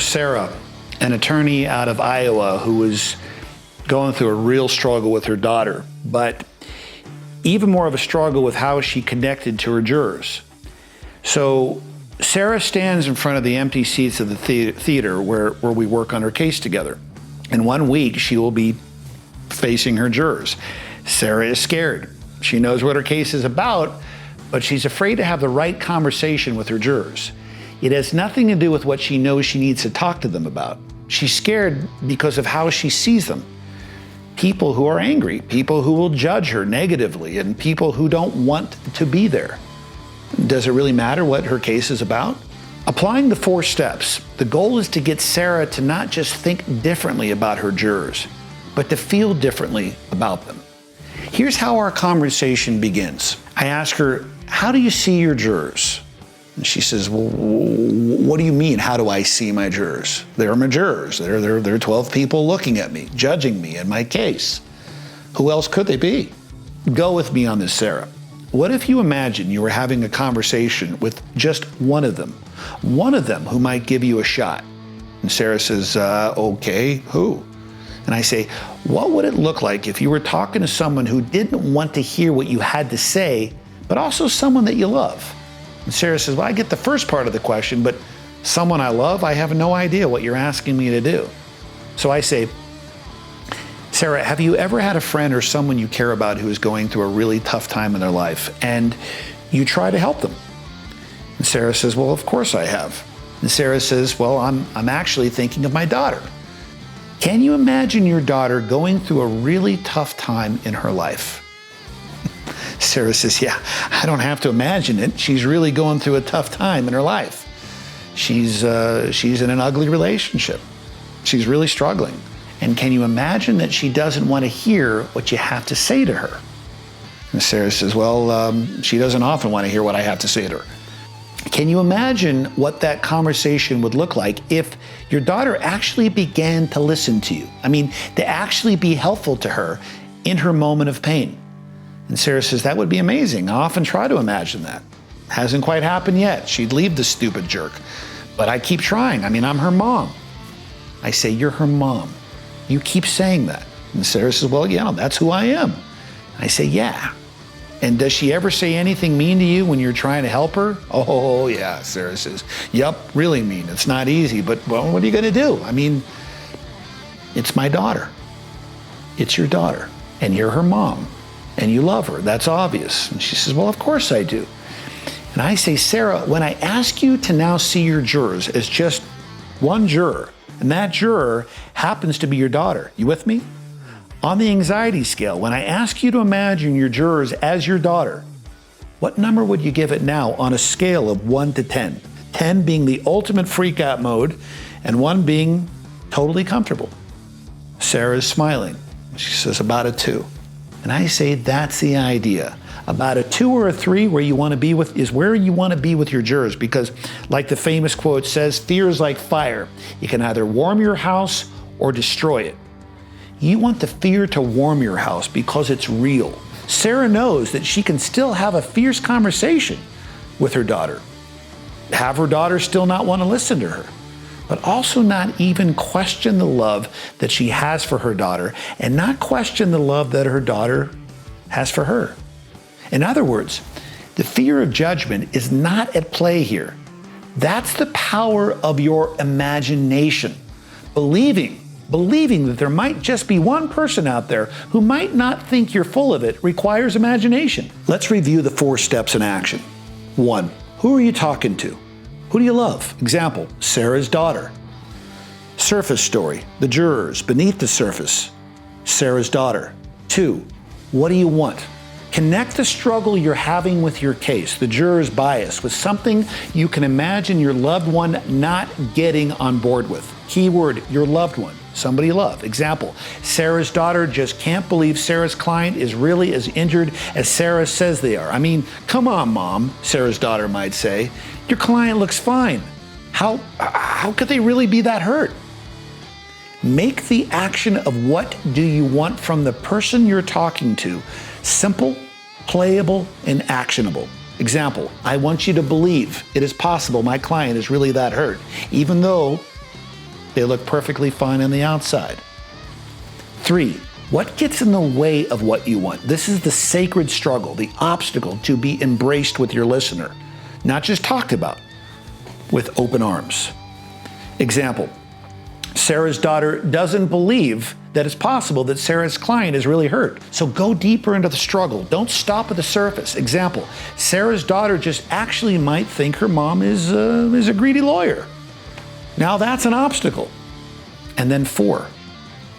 Sarah, an attorney out of Iowa who was going through a real struggle with her daughter, but even more of a struggle with how she connected to her jurors. So Sarah stands in front of the empty seats of the theater where we work on her case together. In 1 week, she will be facing her jurors. Sarah is scared. She knows what her case is about, but she's afraid to have the right conversation with her jurors. It has nothing to do with what she knows she needs to talk to them about. She's scared because of how she sees them. People who are angry, people who will judge her negatively, and people who don't want to be there. Does it really matter what her case is about? Applying the 4 steps, the goal is to get Sarah to not just think differently about her jurors, but to feel differently about them. Here's how our conversation begins. I ask her, how do you see your jurors? And she says, well, what do you mean, how do I see my jurors? They're my jurors. They're 12 people looking at me, judging me and my case. Who else could they be? Go with me on this, Sarah. What if you imagine you were having a conversation with just one of them who might give you a shot? And Sarah says, okay, who? And I say, what would it look like if you were talking to someone who didn't want to hear what you had to say, but also someone that you love? And Sarah says, well, I get the first part of the question, but someone I love, I have no idea what you're asking me to do. So I say, Sarah, have you ever had a friend or someone you care about who is going through a really tough time in their life and you try to help them? And Sarah says, well, of course I have. And Sarah says, well, I'm actually thinking of my daughter. Can you imagine your daughter going through a really tough time in her life? Sarah says, yeah, I don't have to imagine it. She's really going through a tough time in her life. She's in an ugly relationship. She's really struggling. And can you imagine that she doesn't want to hear what you have to say to her? And Sarah says, well, she doesn't often want to hear what I have to say to her. Can you imagine what that conversation would look like if your daughter actually began to listen to you? I mean, to actually be helpful to her in her moment of pain. And Sarah says, that would be amazing. I often try to imagine that. Hasn't quite happened yet. She'd leave the stupid jerk. But I keep trying. I mean, I'm her mom. I say, you're her mom. You keep saying that. And Sarah says, well, yeah, that's who I am. I say, yeah. And does she ever say anything mean to you when you're trying to help her? Oh, yeah, Sarah says, yep, really mean. It's not easy, but well, what are you going to do? I mean, it's my daughter. It's your daughter, and you're her mom, and you love her. That's obvious. And she says, well, of course I do. And I say, Sarah, when I ask you to now see your jurors as just one juror, and that juror happens to be your daughter, you with me? On the anxiety scale, when I ask you to imagine your jurors as your daughter, what number would you give it now on a scale of 1 to 10? 10 being the ultimate freak out mode, and 1 being totally comfortable. Sarah is smiling. She says, about a 2. And I say, that's the idea. About a 2 or a 3 where you want to be with is where you want to be with your jurors, because like the famous quote says, fear is like fire. You can either warm your house or destroy it. You want the fear to warm your house because it's real. Sarah knows that she can still have a fierce conversation with her daughter. Have her daughter still not want to listen to her, but also not even question the love that she has for her daughter and not question the love that her daughter has for her. In other words, the fear of judgment is not at play here. That's the power of your imagination. Believing that there might just be one person out there who might not think you're full of it requires imagination. Let's review the 4 steps in action. 1, who are you talking to? Who do you love? Example, Sarah's daughter. Surface story, the jurors. Beneath the surface, Sarah's daughter. 2, what do you want? Connect the struggle you're having with your case, the juror's bias, with something you can imagine your loved one not getting on board with. Keyword, your loved one, somebody you love. Example, Sarah's daughter just can't believe Sarah's client is really as injured as Sarah says they are. I mean, come on, Mom, Sarah's daughter might say. Your client looks fine. How could they really be that hurt? Make the action of what do you want from the person you're talking to simple, playable, and actionable. Example, I want you to believe it is possible my client is really that hurt, even though They look perfectly fine on the outside. 3, what gets in the way of what you want? This is the sacred struggle, the obstacle to be embraced with your listener, not just talked about, with open arms. Example, Sarah's daughter doesn't believe that it's possible that Sarah's client is really hurt. So go deeper into the struggle. Don't stop at the surface. Example, Sarah's daughter just actually might think her mom is a greedy lawyer. Now that's an obstacle. And then 4,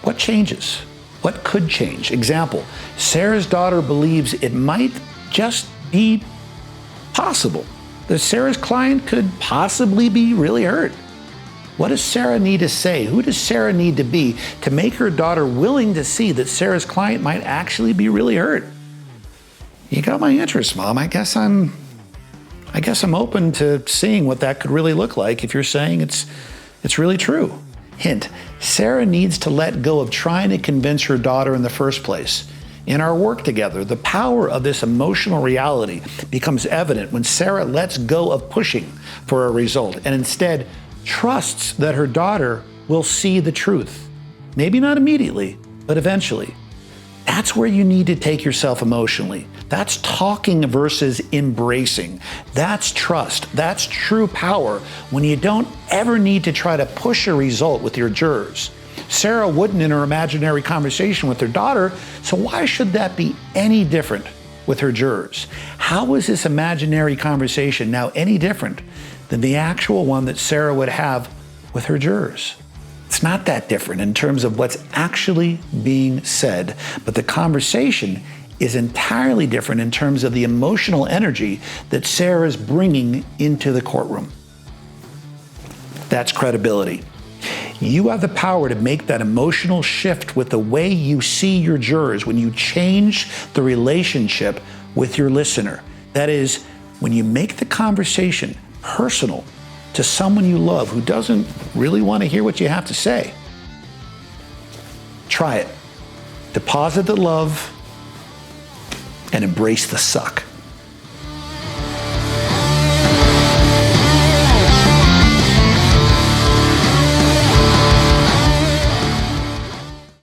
what changes? What could change? Example, Sarah's daughter believes it might just be possible that Sarah's client could possibly be really hurt. What does Sarah need to say? Who does Sarah need to be to make her daughter willing to see that Sarah's client might actually be really hurt? You got my interest, Mom. I guess I'm open to seeing what that could really look like if you're saying it's really true. Hint, Sarah needs to let go of trying to convince her daughter in the first place. In our work together, the power of this emotional reality becomes evident when Sarah lets go of pushing for a result and instead trusts that her daughter will see the truth. Maybe not immediately, but eventually. That's where you need to take yourself emotionally. That's talking versus embracing. That's trust. That's true power when you don't ever need to try to push a result with your jurors. Sarah wouldn't in her imaginary conversation with her daughter, so why should that be any different with her jurors? How is this imaginary conversation now any different than the actual one that Sarah would have with her jurors? It's not that different in terms of what's actually being said, but the conversation is entirely different in terms of the emotional energy that Sarah is bringing into the courtroom. That's credibility. You have the power to make that emotional shift with the way you see your jurors when you change the relationship with your listener. That is, when you make the conversation personal to someone you love who doesn't really want to hear what you have to say. Try it. Deposit the love and embrace the suck.